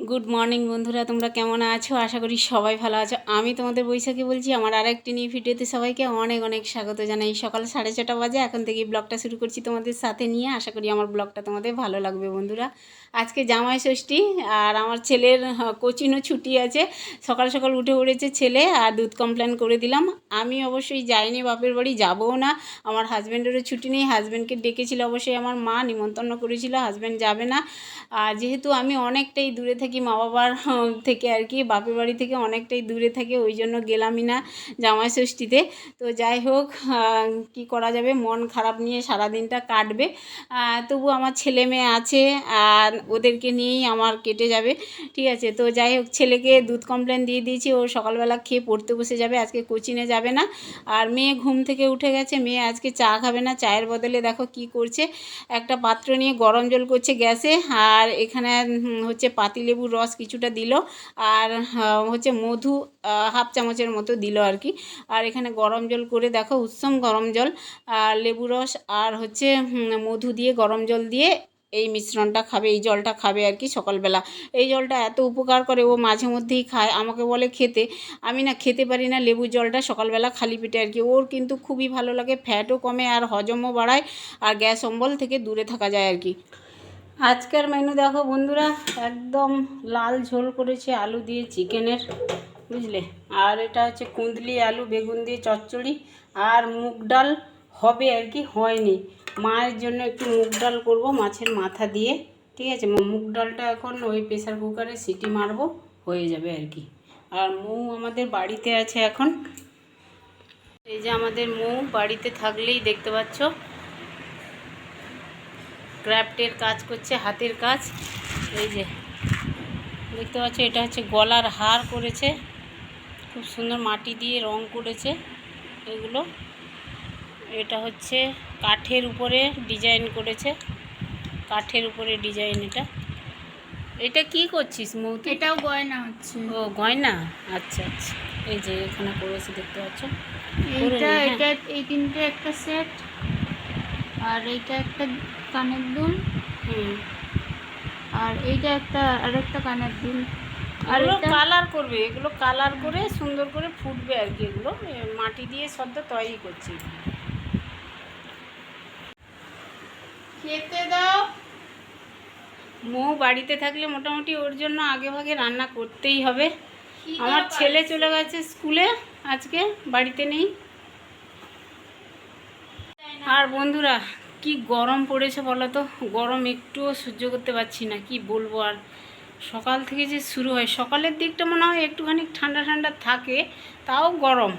Good morning বন্ধুরা, তোমরা কেমন আছো? আশা করি সবাই ভালো আছো। আমি তোমাদের বৈশাখী বলছি। আমার আরেকটি নিউ ভিডিওতে সবাইকে অনেক অনেক স্বাগত জানাই। সকাল 6:30 বাজে, এখন থেকে ব্লগটা শুরু করছি তোমাদের সাথে নিয়ে। আশা করি আমার ব্লগটা তোমাদের ভালো লাগবে বন্ধুরা। আজকে জামাই ষষ্ঠী আর আমার ছেলের কোচিংও ছুটি আছে। সকাল সকাল উঠে পড়েছে ছেলে আর দুধ কমপ্লেন করে দিলাম। আমি অবশ্যই যাইনি বাপের বাড়ি, যাবও না। আমার হাজব্যান্ডেরও ছুটি নেই। হাজব্যান্ডকে ডেকেছিল অবশ্যই, আমার মা নিমন্ত্রণ করেছিল, হাজব্যান্ড যাবে না। আর যেহেতু আমি অনেকটাই দূরে থাকি মা বাবার থেকে আর কি, বাপের বাড়ি থেকে অনেকটাই দূরে থাকে, ওই জন্য গেলামই না জামাই ষষ্ঠীতে। তো যাই হোক, কি করা যাবে, মন খারাপ নিয়ে সারাদিনটা কাটবে। তবু আমার ছেলে মেয়ে আছে আর ওদেরকে নিয়েই আমার কেটে যাবে, ঠিক আছে। তো যাই হোক, ছেলেকে দুধ কমপ্লেন দিয়ে দিয়েছি, ও সকালবেলা খেয়ে পড়তে বসে যাবে, আজকে কোচিংয়ে যাবে না। আর মেয়ে ঘুম থেকে উঠে গেছে, মেয়ে আজকে চা খাবে না, চায়ের বদলে দেখো কি করছে, একটা পাত্র নিয়ে গরম জল করছে গ্যাসে। আর এখানে হচ্ছে পাতিলেবুর রস কিছুটা দিল, আর হচ্ছে মধু হাফ চামচের মতো দিল আর কি। আর এখানে গরম জল করে দেখো, উষ্ণ গরম জল, আর লেবু রস আর হচ্ছে মধু দিয়ে গরম জল দিয়ে এই মিশ্রণটা খাবে, এই জলটা খাবে আর কি সকালবেলা। এই জলটা এত উপকার করে, ও মাঝে মধ্যেই খায়, আমাকে বলে খেতে। আমি না খেতে পারি না লেবু জলটা সকালবেলা খালি পেটে আর কি। ওর কিন্তু খুবই ভালো লাগে, ফ্যাটও কমে আর হজমও বাড়ায়, আর গ্যাস অম্বল থেকে দূরে থাকা যায় আর কি। আজকের মেনু দেখো বন্ধুরা, একদম লাল ঝোল করেছে আলু দিয়ে চিকেনের, বুঝলে। আর এটা হচ্ছে কুঁদলি আলু বেগুন দিয়ে চচ্চড়ি, আর মুগ ডাল হবে আর কি, হয়নি। মায়ের জন্য একটু মুগ ডাল করবো মাছের মাথা দিয়ে, ঠিক আছে। মুগ ডালটা এখন ওই প্রেসার কুকারে সিটি মারবো, হয়ে যাবে আর কি। আর মৌ আমাদের বাড়িতে আছে এখন, এই যে আমাদের মৌ বাড়িতে থাকলেই দেখতে পাচ্ছ ক্রাফটের কাজ করছে, হাতের কাজ। এই যে দেখতে পাচ্ছ, এটা হচ্ছে গলার হার করেছে, খুব সুন্দর মাটি দিয়ে রং করেছে এগুলো। এটা হচ্ছে কাঠের উপরে ডিজাইন করেছে, কাঠের উপরে ডিজাইন। এটা কি করছিস মৌতি? এটাও গয়না হচ্ছে। ও গয়না, আচ্ছা আচ্ছা। এই যে এখানে করেছে দেখতে পাচ্ছ, এটা এই তিনটে একটা সেট, আর এইটা একটা কানের দুল, আর এইটা একটা আরেকটা কানের দুল। আর এগুলো কালার করবে, এগুলো কালার করে সুন্দর করে ফুটবে আর কি। এগুলো মাটি দিয়ে সদ্য তৈরি করছি। খেতে দাও। মৌ বাড়িতে থাকলে মোটামুটি ওর জন্য আগে ভাগে রান্না করতেই হবে। আমার ছেলে চলে গেছে স্কুলে, আজকে বাড়িতে নেই। আর বন্ধুরা, কি গরম পড়েছে বলো তো, গরম একটুও সহ্য করতে পারছি না, কি বলবো। আর সকাল থেকে যে শুরু হয়, সকালের দিকটা মনে হয় একটুখানি ঠান্ডা ঠান্ডা থাকে, তাও গরম।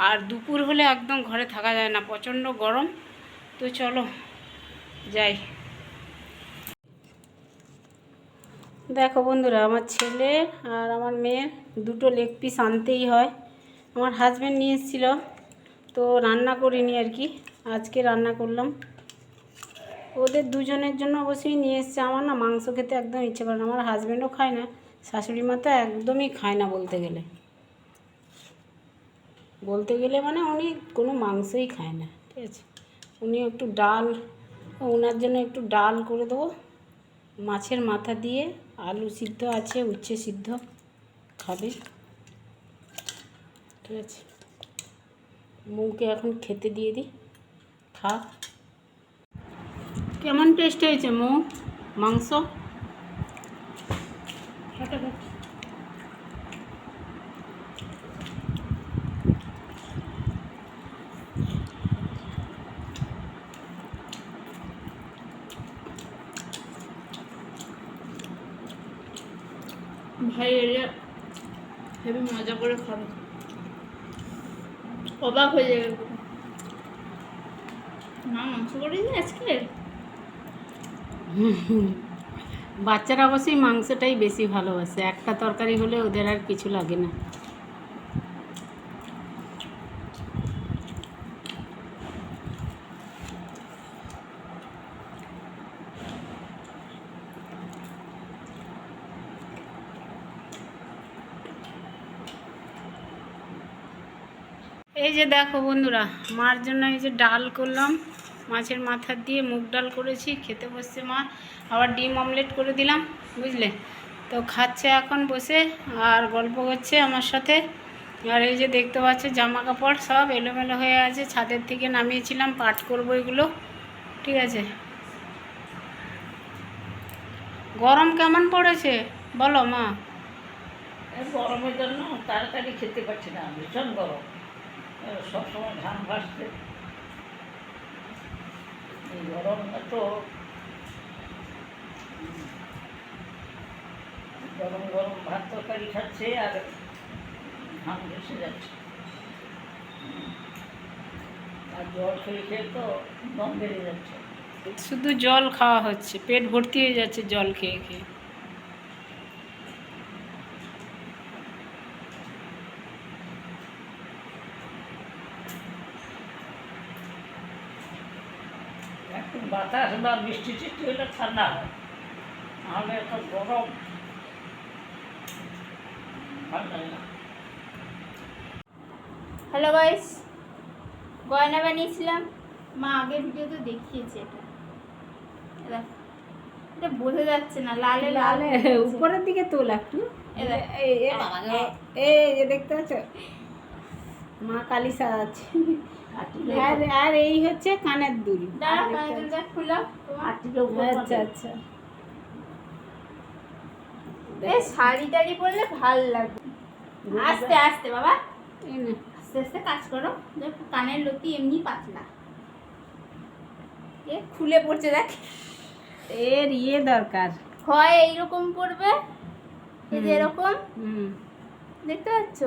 আর দুপুর হলে একদম ঘরে থাকা যায় না, প্রচণ্ড গরম। তো চলো যাই। দেখো বন্ধুরা, আমার ছেলে আর আমার মেয়ের দুটো লেগ পিস আনতেই হয়। আমার হাজব্যান্ড নিয়ে এসেছিল, তো রান্না করিনি আর কি, আজকে রান্না করলাম। ওদের দুজনের জন্য অবশ্যই নিয়ে এসছে। আমার না মাংস খেতে একদম ইচ্ছে করে না, আমার হাজব্যান্ডও খায় না, শাশুড়ি মা তো একদমই খায় না বলতে গেলে। মানে উনি কোনো মাংসই খায় না, ঠিক আছে। উনি একটু ডাল, ওনার জন্য একটু ডাল করে দেবো, মাছের মাথা দিয়ে, আলু সিদ্ধ আছে, উচ্ছে সিদ্ধ খাবে, ঠিক আছে। মৌকে এখন খেতে দিয়ে দিই, খা। কেমন টেস্ট হয়েছে মৌ মাংস? ভাই এলে হেবি মজা করে খাবে, অবাক হয়ে যাবে। মা মাংস করেছি আজকে। বাচ্চারা অবশ্যই মাংসটাই বেশি ভালোবাসে, একটা তরকারি হলে ওদের আর কিছু লাগে না। এই যে দেখো বন্ধুরা, মার জন্য এই যে ডাল করলাম, মাছের মাথা দিয়ে মুগ ডাল করেছি, খেতে বসছে মা। আবার ডিম অমলেট করে দিলাম, বুঝলে। তো খাচ্ছে এখন বসে আর গল্প করছে আমার সাথে। আর এই যে দেখতে পাচ্ছ জামা কাপড় সব এলোমেলো হয়ে আছে, ছাদের থেকে নামিয়েছিলাম, পাট করবো এগুলো। ঠিক আছে, গরম কেমন পড়েছে বলো মা? এই গরমের জন্য তাড়াতাড়ি খেতে পারছি না, ভীষণ গরম। সবসময় ঘাম ভাসছে, এই গরম এত, গরম গরম ভাত তরকারি খাচ্ছে আর ঘাম ভেসে যাচ্ছে। আর জল খেয়ে খেয়ে তো দম বেড়ে যাচ্ছে। শুধু জল খাওয়া হচ্ছে, পেট ভর্তি হয়ে যাচ্ছে জল খেয়ে খেয়ে। একটু বাতাস বা বৃষ্টি টিষ্টি হলে ঠান্ডা হয়, নাহলে এত গরম ভালো লাগে না। হ্যালো গাইস, গয়না বানিয়েছিলাম। মা আগের ভিডিওতে দেখিয়েছে এটা। দেখো, এটা বোঝা যাচ্ছে না, লালে লাল উপরের দিকে তোল একটু। এ দেখ। এই যে দেখতে পাচ্ছ মা কালী সাজাচ্ছে। আর এই হচ্ছে কানের দুল। দাঁড়া, কানের দুলটা খুলো তোমার। আচ্ছা আচ্ছা, এই শাড়ি টাড়ি পরলে ভাল লাগবে। আস্তে আস্তে বাবা, এই নে। আস্তে আস্তে কাজ করো। দেখো কানের লতি এমনি পাতলা, এ খুলে পড়ছে দেখ। এর দরকার হয় এইরকম পড়বে, এই যে এরকম, হুম দেখতে পাচ্ছ?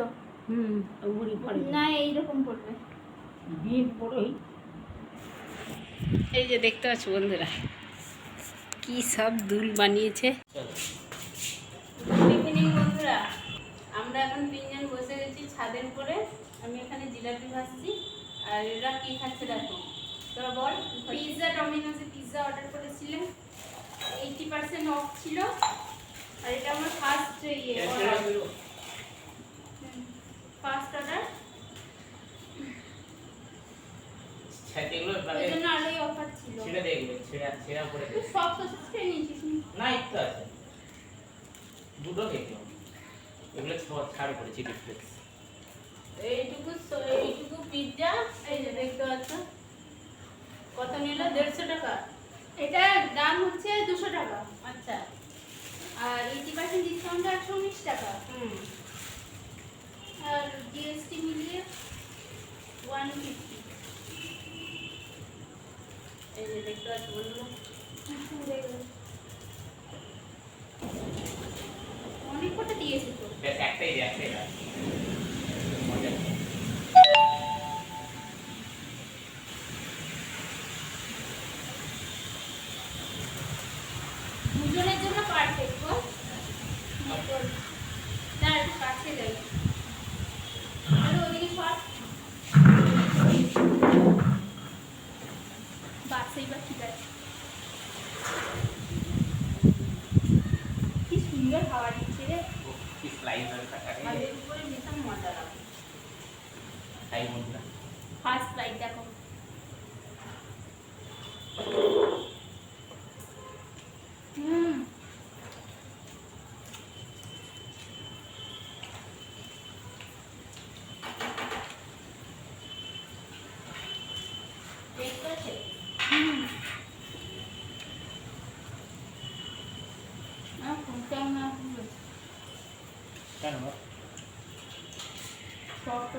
হুম। উড়ি পড়ে না এইরকম পড়বে। বিয়ে পড়োই। এই যে দেখতে পাচ্ছ বন্ধুরা কি সব দুল বানিয়েছে। গুড ইভিনিং বন্ধুরা, আমরা এখন তিনজন বসে গেছি ছাদের উপরে। আমি এখানে জিলাপি ভাজছি আর এরা কি খাচ্ছে দেখো। তোরা বল। পিৎজা, ডমিনোজে পিৎজা অর্ডার করেছিলাম, 80% অফ ছিল। আর এটা আমার ফার্স্ট ফার্স্ট অর্ডার, এই জন্য আলোই অফার ছিল। সব তো খেয়ে নিয়েছিস? না একটু আছে, দুটো খেয়েছি এগুলো ছাড় করেছি ডিফ্লেক্স। এইটুকু পিৎজা এই যে দেখতে পাচ্ছ কত নিল, 150 টাকা। এটার দাম হচ্ছে 200 টাকা, আচ্ছা। আর 80% ডিসকাউন্টে 119 টাকা, হুম। আর জিএসটি মিলিয়ে 150। এই যে দেখতে পাচ্ছ বন্ধুরা অনেক কটা দিয়েছে তো। ব্যাস একটাই না মজা। দুজনের জন্য পারফেক্ট। বল দাঁড়া, একটু কাছে যাই। আরে ওদিকে সর। বাসেই বা ঠিক আছে। কি সুন্দর হাওয়া দিচ্ছে রে। কি স্লাইস আর কাটা আর এর উপরে ভীষণ মজা লাগে। তাই বন্ধুরা ফার্স্ট লাইট দেখো। হুম, দেখতে পাচ্ছ হুম। ফোনটা না কেন শর্ট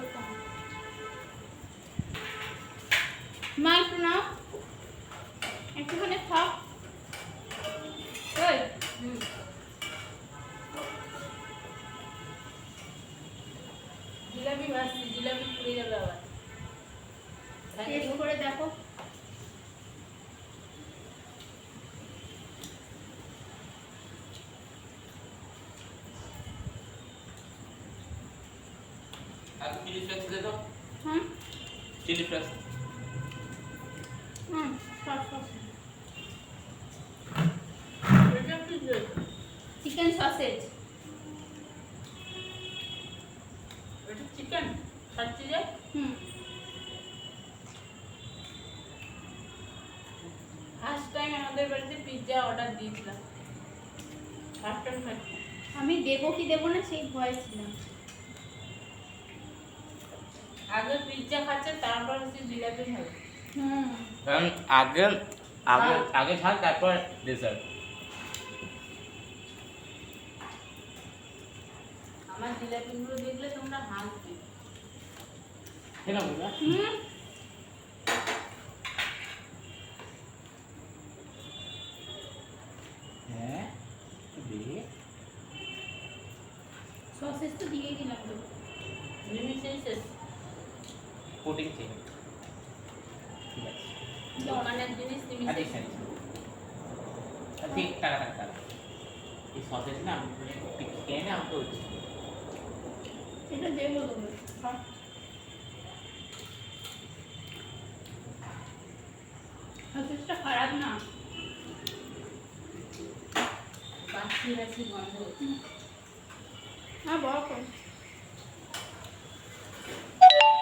মা একটু না, একটুখানি থাক। ওই জিলাপি ভাজছি, জিলাপি পুড়ে যাবে আবার। টেস্ট করে দেখো। আর চিলি ফ্লেক্স দে দাও, হুম চিলি ফ্লেক্স। হুম, সস সস। এটা কি যে চিকেন সসেজ। এটা চিকেন খাচ্ছি যে। হুম, ফার্স্ট টাইম আমাদের বাড়িতে পিৎজা অর্ডার দিয়েছিলাম, ফার্স্ট টাইম খাচ্ছি। আমি দেবো কি দেবো না সেই ভয় ছিলাম। আগে পিৎজা খাচ্ছে তারপর হচ্ছে জিলাপি খাবে। হুম কারণ আগে আগে আগে খান তারপর ডেজার্ট। আমার জিলাপিগুলো দেখলে তোমরা হাসবে। কেন বলবা? হুম হ্যাঁ দিয়ে সসেস তো দিয়েই দিলাম তো। লিমিটেড শেষ। কোটিং চেঞ্জ ঠিক আছে দোকানের জিনিস লিমিটেড। অ্যাডিশন ঠিক টাকা টাকা এই সসেজ না আমি ঠিক কেনে আমাকে হচ্ছে এটা দেবো তুমি। সসেসটা খারাপ না। বাসি বাসি গন্ধ হচ্ছে। হ্যাঁ বড় করে।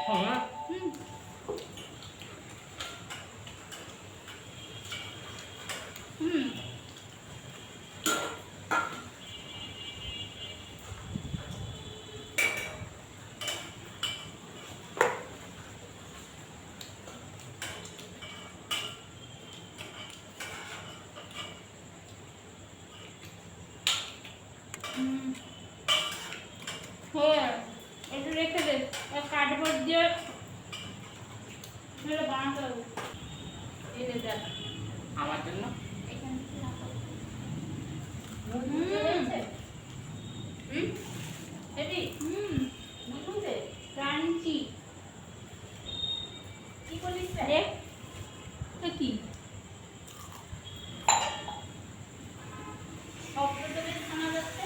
হ্যাঁ হুম হুম হুম হ্যাঁ একটু রেখে দে। কার্ডবোর্ড দিয়ে এটা বানাতে হবে। এই যে দেখ আমার জন্য এখান থেকে রাখো। মুখে হয়েছে। হুম হেবি হুম মুখে ক্রাঞ্চি। কি বলিস রে? দেখ এটা কি? শব্দ তো বেশ শোনা যাচ্ছে।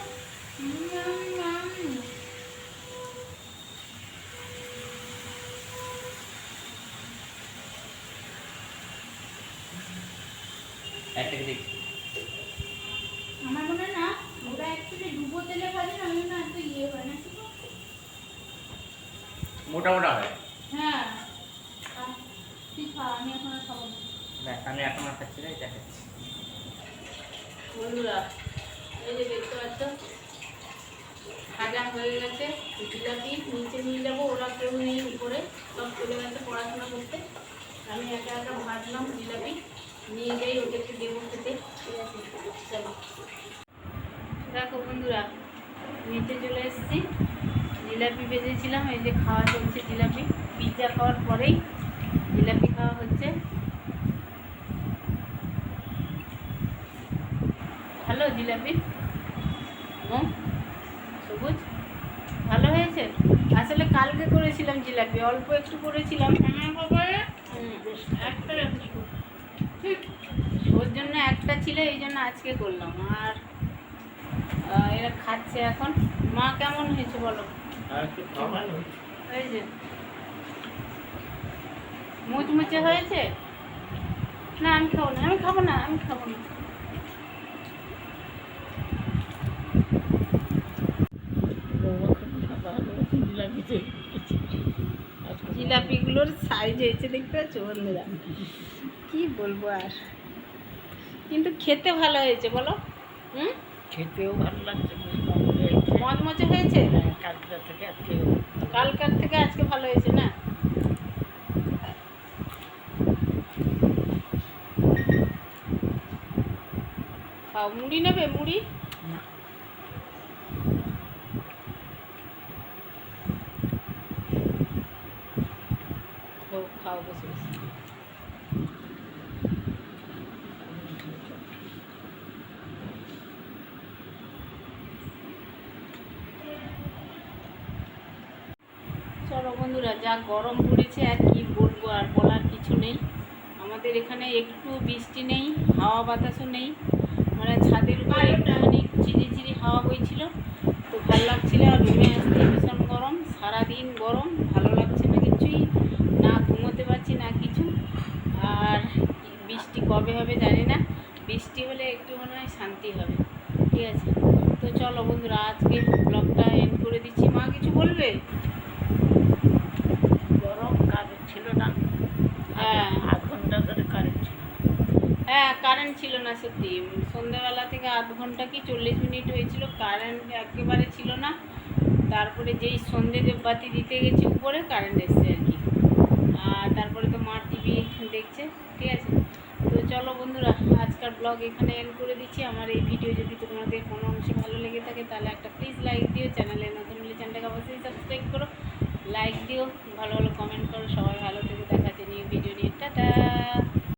একটা দেখি আমার মনে হয় না ওরা অ্যাকচুয়ালি ডুবো তেলে ভাজে না, ওই জন্য এত ইয়ে হয় না। মোটা মোটা হয় হ্যাঁ তুই খা, আমি এখন আর খাবো না। দেখ আমি এখন আর খাচ্ছি না এটা খাচ্ছি বন্ধুরা এই যে দেখতে পাচ্ছ ভাজা হয়ে গেছে জিলাপি। নিচে নিয়ে যাবো, ওরা কেউ নেই উপরে, সব চলে গেছে পড়াশোনা করতে। আমি একা একা ভাজলাম জিলাপি, নিয়ে যাই ওদেরকে দেবো খেতে। ঠিক আছে চলো। দেখো বন্ধুরা নিচে চলে এসেছি, জিলাপি ভেজেছিলাম, এই যে খাওয়া চলছে জিলাপি। পিৎজা খাওয়ার পরেই জিলাপি খাওয়া হচ্ছে। ভালো জিলাপি, সবুজ ভালো হয়েছে। আসলে কালকে করেছিলাম জিলাপি, অল্প একটু করেছিলাম। একটা রেখেছি, ওর জন্য একটা ছিল, এই জন্য আজকে করলাম। আর এরা খাচ্ছে এখন। মা কেমন হয়েছে বলো? আর একটু খাওয়ানো এই যে মুচমুচে হয়েছে। না আমি খাবো না, আমি খাবো না, আমি খাবো না। জিলাপিগুলোর সাইজ হয়েছে দেখতে পাচ্ছ বন্ধুরা, কি বলবো আর। কিন্তু খেতে ভালো হয়েছে বলো। হুম খেতেও ভালো লাগছে, মচমচে হয়েছে। কালকে থেকে আজকে কালকার থেকে আজকে ভালো হয়েছে না। খাও, মুড়ি নেবে? মুড়ি না। খাও বসে বসে। চলো বন্ধুরা, যা গরম পড়েছে আর কি বলবো, আর বলার কিছু নেই। আমাদের এখানে একটু বৃষ্টি নেই, হাওয়া বাতাসও নেই, মানে ছাদের উপরে একটুখানি ঝিরিঝিরি হাওয়া বইছিল, তো ভালো লাগছিল। আর রুমে আসতে ভীষণ গরম, সারাদিন গরম, ভালো লাগছে না কিছুই, না ঘুমোতে পারছি না কিছু। আর বৃষ্টি কবে হবে জানি না, বৃষ্টি হলে একটু মনে হয় শান্তি হবে। ঠিক আছে, তো চলো বন্ধুরা আজকে ব্লগটা এন্ড করে দিচ্ছি। মা কিছু বলবে? গরম কারেন্ট ছিল না, হ্যাঁ আধ ঘন্টা ধরে কারেন্ট ছিল। হ্যাঁ কারেন্ট ছিল না সত্যি, সন্ধ্যাবেলা থেকে আধ ঘন্টা কি 40 মিনিট হয়েছিল কারেন্ট একেবারে ছিল না। তারপরে যেই সন্ধে বাতি দিতে গেছি উপরে কারেন্ট এসছে আর কি। আর তারপরে তো মা টিভি দেখছে, ঠিক আছে। তো চলো বন্ধুরা, আজকাল ব্লগ এখানে এন্ড করে দিচ্ছি। আমার এই ভিডিও যদি তোমাদের কোনো অংশে ভালো লেগে থাকে তাহলে একটা প্লিজ লাইক দিও, চ্যানেলে নতুন হলে চ্যানেলটাকে অবশ্যই সাবস্ক্রাইব করো, লাইক দিও, ভালো ভালো কমেন্ট করো। সবাই ভালো থেকে, দেখা যাচ্ছে নিউ ভিডিও নিয়ে, টাটা।